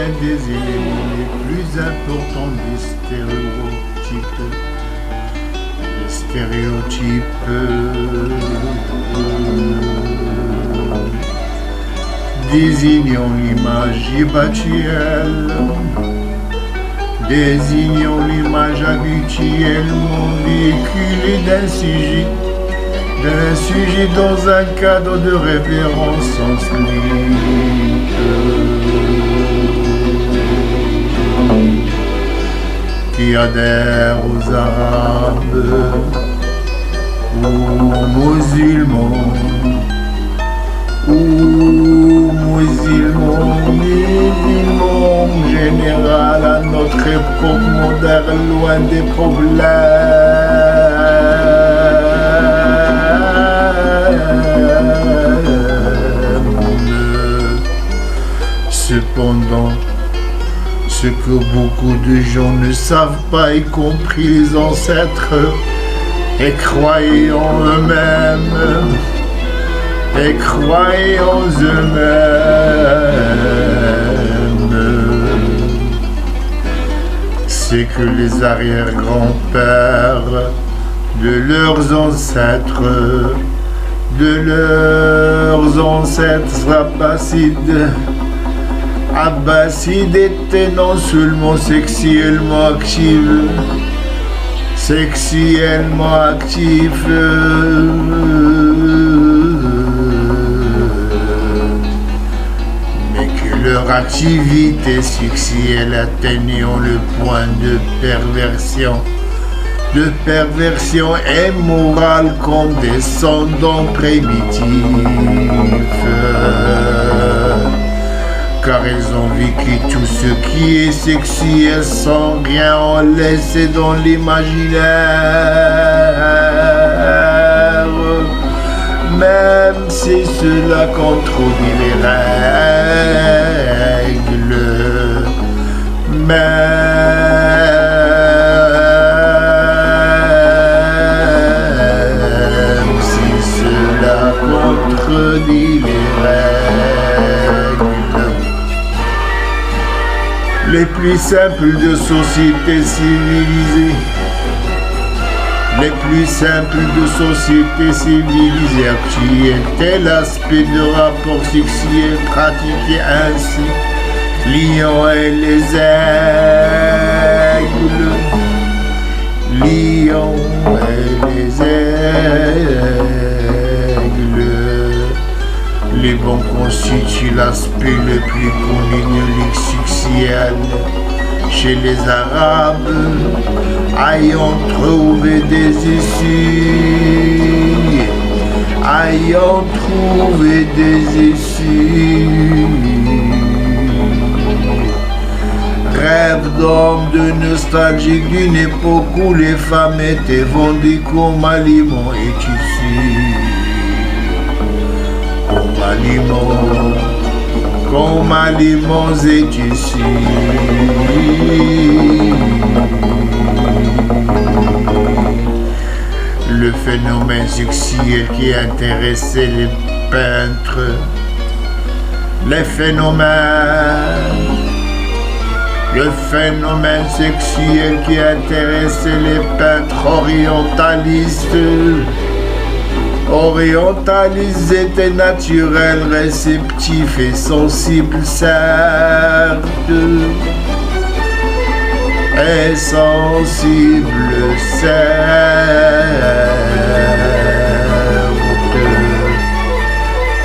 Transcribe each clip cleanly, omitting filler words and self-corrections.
l'un des éléments les plus importants des stéréotypes. Désignant l'image habituelle, désignant l'image habituellement véhiculée d'un sujet dans un cadre de révérence sans limite, qui adhère aux Arabes, aux musulmans, musulmans en général, à notre époque moderne, loin des problèmes. Cependant, ce que beaucoup de gens ne savent pas, y compris les ancêtres, et croyaient en eux-mêmes, c'est que les arrière-grands-pères de leurs ancêtres abbassides étaient non seulement sexuellement actifs, mais que leur activité sexuelle atteignant le point de perversion immorale comme descendants primitifs, car ils ont vécu tout ce qui est sexuel sans rien en laisser dans l'imaginaire, même si cela contredit les règles, même si cela contredit les règles les plus simples de sociétés civilisées. Les plus simples de sociétés civilisées actuelles, tel l'aspect de rapport sexuel pratiqué ainsi, lions et les aigles, lions et les aigles. Les bons constituent l'aspect le plus connu de l'ex-sexuel chez les Arabes, ayant trouvé des issues, rêve d'hommes de nostalgie d'une époque où les femmes étaient vendues comme aliments et tissus. Comme aliments et tissus. Le phénomène sexuel qui intéressait les peintres, le phénomène sexuel qui intéressait les peintres orientalistes étaient naturels, réceptifs et sensibles, certes,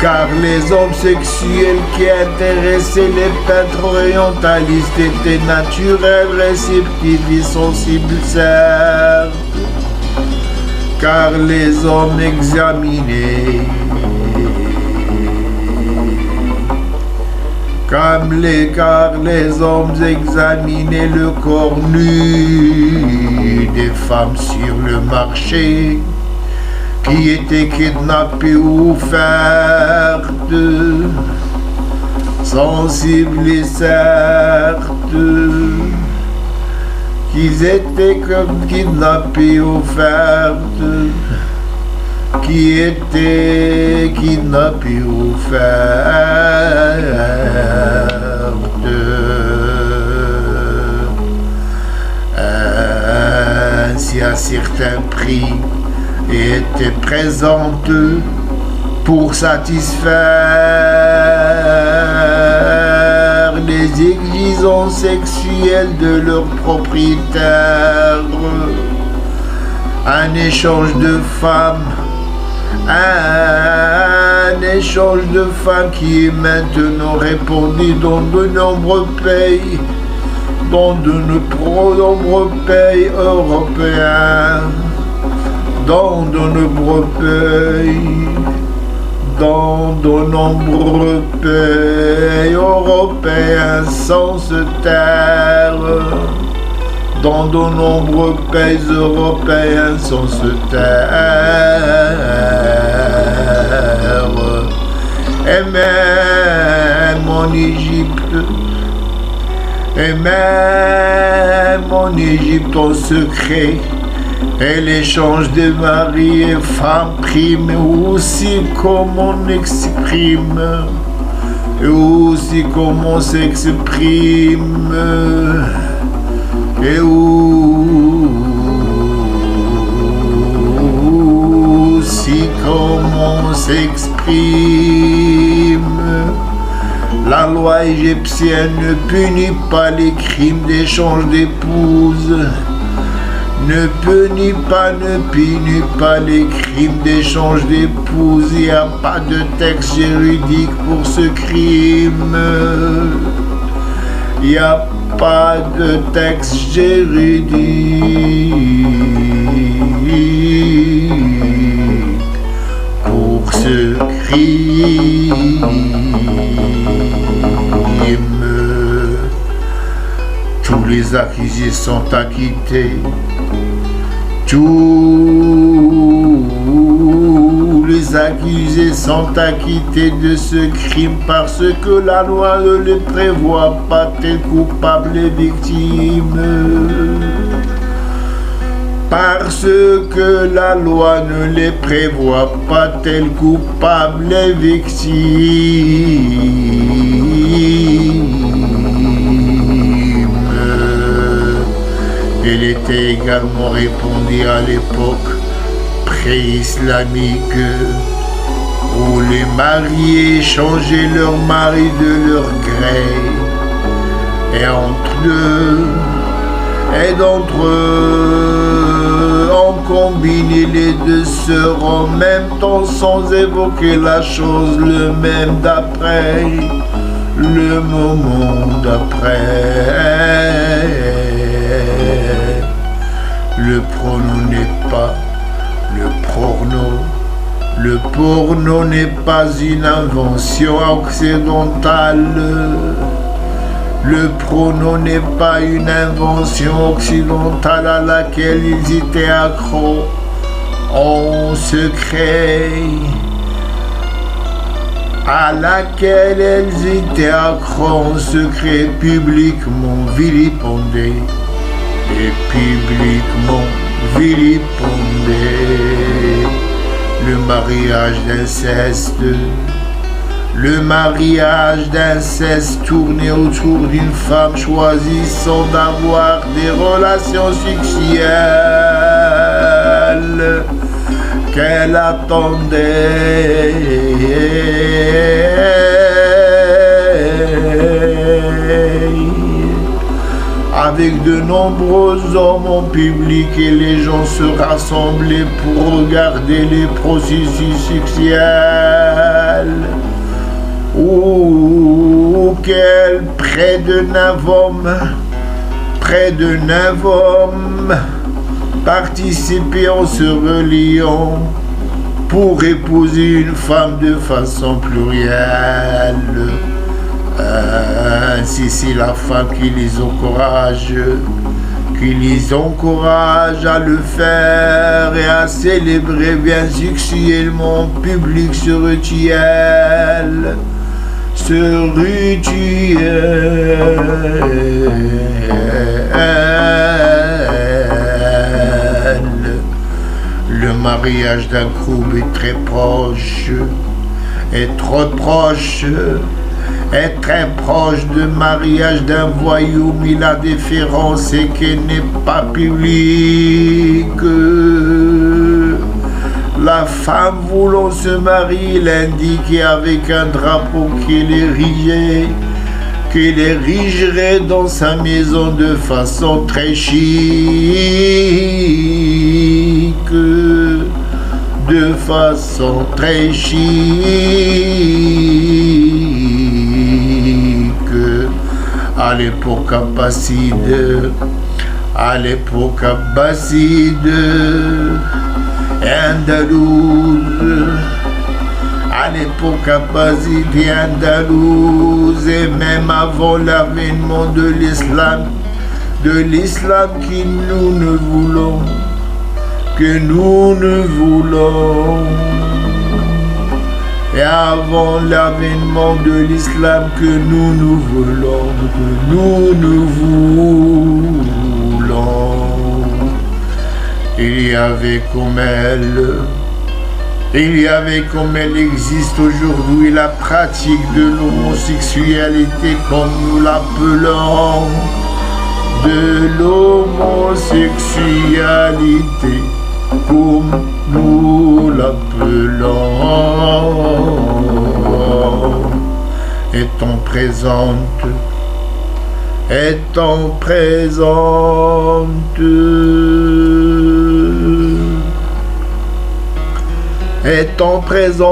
car les hommes sexuels qui intéressaient les peintres orientalistes étaient naturels, réceptifs et sensibles, certes, car les hommes examinaient car les hommes examinaient le corps nu des femmes sur le marché, qui étaient kidnappées ou offertes, sensibles et certes, qu'ils étaient comme kidnappés ou offertes, qui étaient kidnappés ou offertes. certain prix et était présente pour satisfaire les exigences sexuelles de leur propriétaire. Un échange de femmes, qui est maintenant répandu dans de nombreux pays, européens, dans de nombreux pays européens sans se taire, dans de nombreux pays européens sans se taire. Et même en Égypte, en secret, et l'échange de mari et femme prime, aussi comme on exprime, et aussi comme on s'exprime, et aussi comme on s'exprime. La loi égyptienne ne punit pas les crimes d'échange d'épouses, ne punit pas les crimes d'échange d'épouses. Il n'y a pas de texte juridique pour ce crime. Il n'y a pas de texte juridique pour ce crime. Tous les accusés sont acquittés. Tous les accusés sont acquittés de ce crime parce que la loi ne les prévoit pas tels coupables et victimes. Parce que la loi ne les prévoit pas tels coupables et victimes. Il était également répandu à l'époque pré-islamique où les mariés changeaient leur mari de leur gré, et d'entre eux on combinait les deux sœurs en même temps sans évoquer la chose le même d'après, le moment d'après. Le porno n'est pas une invention occidentale. Le porno n'est pas une invention occidentale à laquelle ils étaient accros en secret, publiquement vilipendés et publiquement vilipendés. Le mariage d'inceste tournait autour d'une femme choisissant d'avoir des relations sexuelles qu'elle attendait avec de nombreux hommes en public, et les gens se rassemblaient pour regarder les processus sexuels auxquels près de 9 hommes participaient en se reliant pour épouser une femme de façon plurielle. Ainsi, c'est la femme qui les encourage à le faire et à célébrer bien sexuellement en public ce rituel. Le mariage d'un couple est très proche, est trop proche est très proche de mariage d'un voyou, mais la différence c'est qu'elle n'est pas publique. La femme voulant se marier l'indiquait avec un drapeau qu'elle érigerait dans sa maison de façon très chic. De façon très chic. À l'époque abbasside, andalouse, à l'époque abbasside et andalouse, et même avant l'avènement de l'islam que nous ne voulons, et avant l'avènement de l'islam que nous voulons, il y avait comme elle existe aujourd'hui la pratique de l'homosexualité comme nous l'appelons, de l'homosexualité comme nous l'appelons, étant présente, étant présent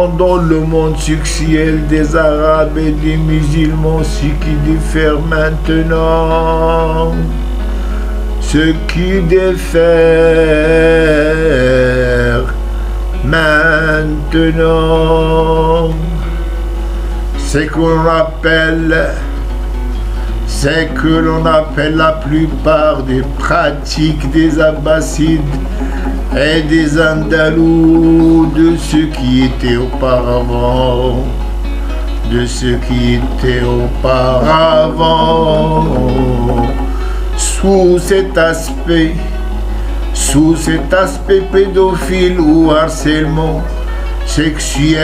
dans le monde sexuel des Arabes et des musulmans, ce qui diffère maintenant. Ce qui diffère maintenant, c'est que l'on appelle la plupart des pratiques des Abbassides et des Andalous de ce qui était auparavant, sous cet aspect pédophile ou harcèlement sexuel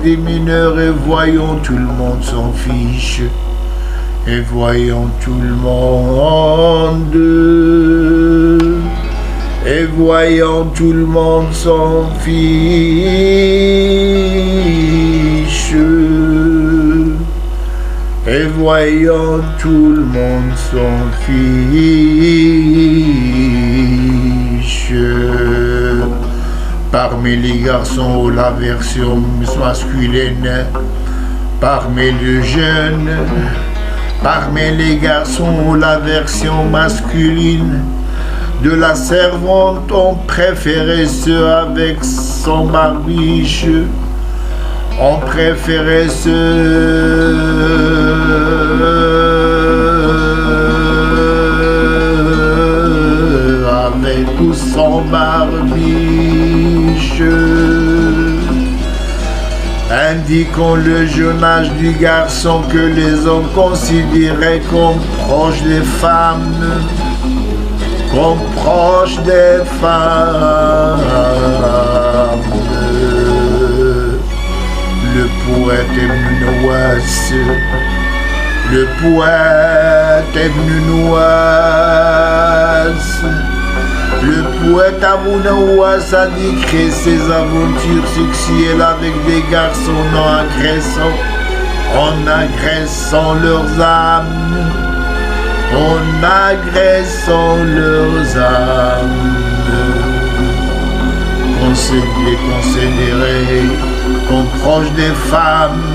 des mineurs, et voyons tout le monde s'en fiche. Et voyons tout le monde s'en fiche. Et voyons tout le monde s'en fiche. Parmi les garçons, la version masculine. Parmi les jeunes, parmi les garçons, la version masculine de la servante, on préférait ceux avec son barbiche. On préférait ceux avec ou sans barbiche. Indiquons le jeune âge du garçon que les hommes considéraient comme proche des femmes. Le poète Ibn Abu Nawas a décrit ses aventures sexuelles avec des garçons non agressants, en agressant leurs âmes, considérés comme proches des femmes,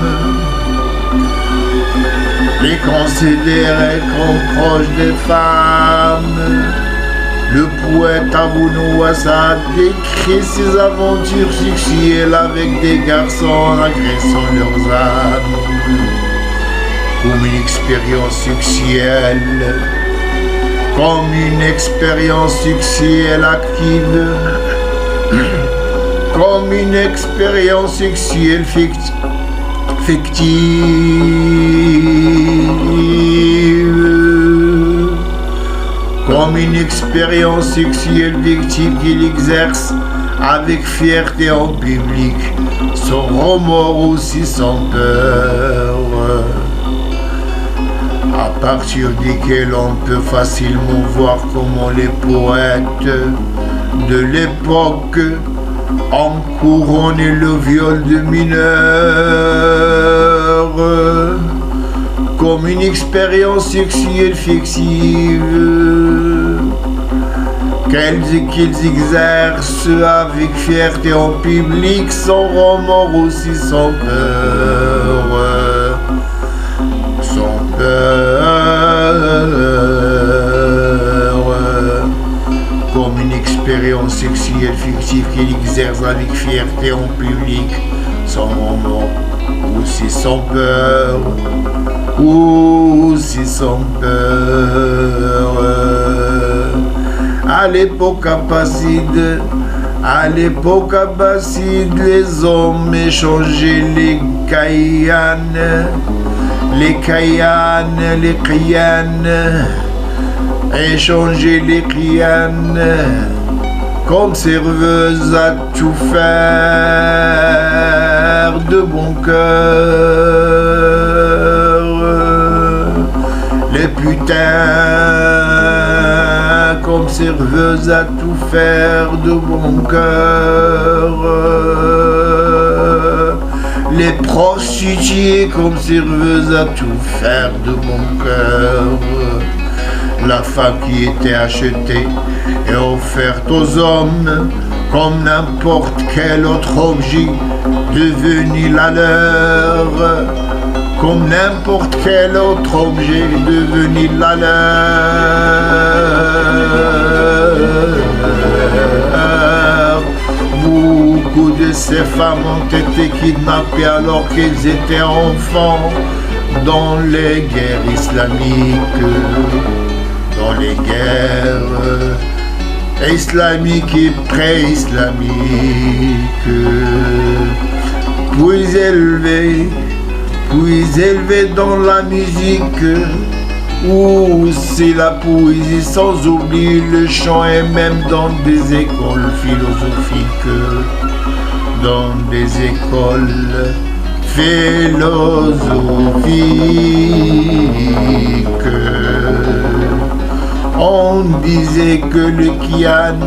les considérer comme proches des femmes. Le poète Abu Nawas a décrit ses aventures sexuelles avec des garçons en agressant leurs âmes, comme une expérience sexuelle, active, comme une expérience sexuelle fictive, comme une expérience sexuelle fictive qu'il exerce avec fierté en public, sans remords aussi sans peur. À partir desquels on peut facilement voir comment les poètes de l'époque ont couronné le viol de mineurs comme une expérience sexuelle fictive qu'ils exercent avec fierté en public, sans remords aussi sans peur. Sans peur, comme une expérience sexuelle fictive qu'il exerce avec fierté en public, sans remords, aussi sans peur, aussi sans peur. À l'époque abbasside, les hommes échangeaient les caïanes, échanger les clianes comme serveuses à tout faire de bon cœur. Les putains comme serveuses à tout faire de bon cœur. Les prostituées comme serveuses à tout faire de bon cœur. La femme qui était achetée et offerte aux hommes comme n'importe quel autre objet devenu la leur. Comme n'importe quel autre objet devenu la leur. Beaucoup de ces femmes ont été kidnappées alors qu'elles étaient enfants dans les guerres islamiques. Dans les guerres islamiques et pré-islamiques. Puis élevés dans la musique, ou c'est la poésie, sans oublier le chant, et même dans des écoles philosophiques. Dans des écoles philosophiques. On disait que le Kian,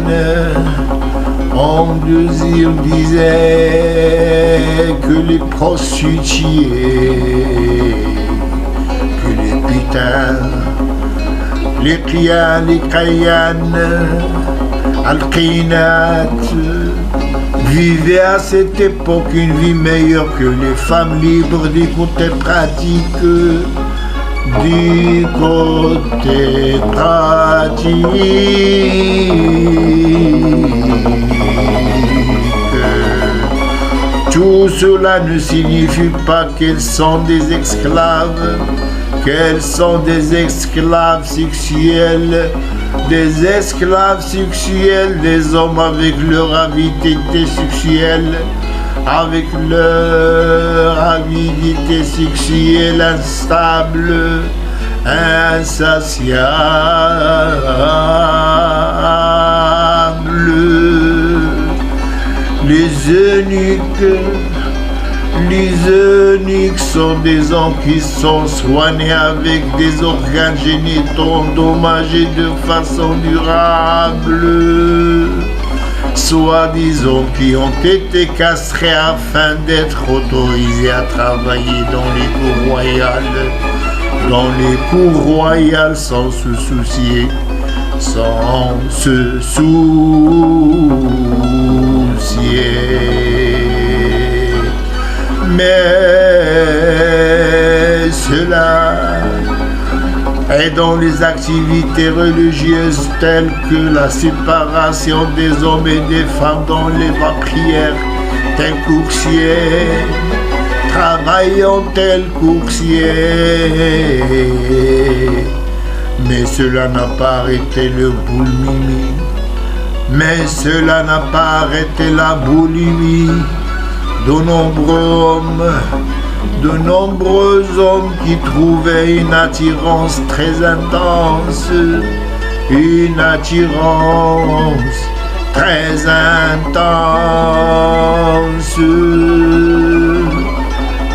on disait que les prostituées, que les putains, les Kian, les Kayan, Al-Qinat, vivaient à cette époque une vie meilleure que les femmes libres du côté pratique. Du côté pratique. Tout cela ne signifie pas qu'elles sont des esclaves, qu'elles sont des esclaves sexuels, des hommes avec leur avidité sexuelle, avec leur avidité sexuelle instable, insatiable. Les eunuques sont des hommes qui sont soignés avec des organes génitaux endommagés de façon durable, soi-disant qui ont été castrés afin d'être autorisés à travailler dans les cours royales sans se soucier, Mais cela est dans les activités religieuses telles que la séparation des hommes et des femmes dans les prières, tels coursiers, travaillant tels coursiers. Mais cela n'a pas arrêté le boulimie. Mais cela n'a pas arrêté la boulimie. De nombreux hommes qui trouvaient une attirance très intense, une attirance très intense,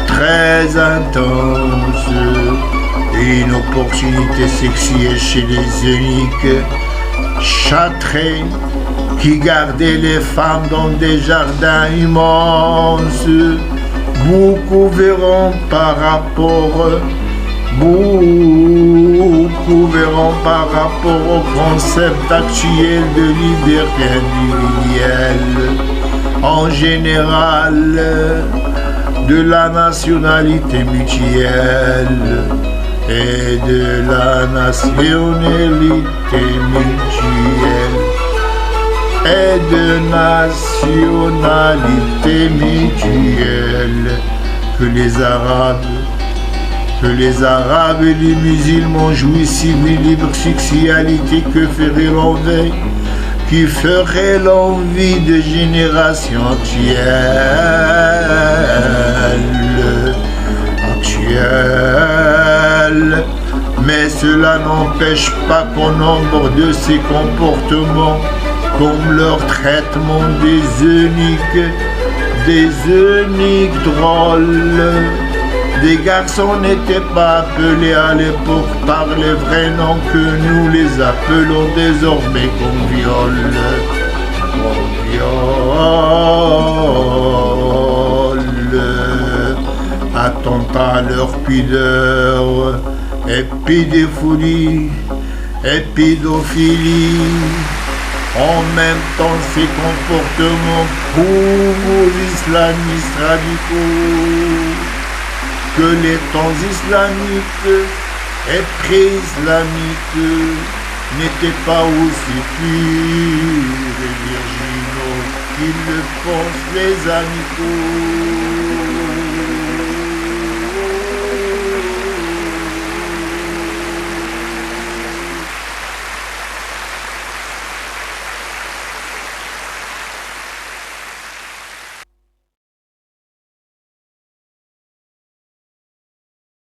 très intense. Une opportunité sexuelle chez les eunuques châtrés qui gardaient les femmes dans des jardins immenses. Beaucoup verront par rapport au concept actuel de liberté individuelle, en général, de la nationalité mutuelle et de la nationalité mutuelle que les Arabes et les musulmans jouissent de libre sexualité que ferait l'envie, qui ferait l'envie de générations actuelles. Mais cela n'empêche pas qu'au nombre de ces comportements, comme leur traitement des eunuques drôles, des garçons n'étaient pas appelés à l'époque par les vrais noms que nous les appelons désormais comme viol. Attentat à leur pudeur, épidéphilie, en même temps, ces comportements prouvent aux islamistes radicaux que les temps islamiques et pré-islamiques n'étaient pas aussi purs et virginaux qu'ils le pensent les amicaux.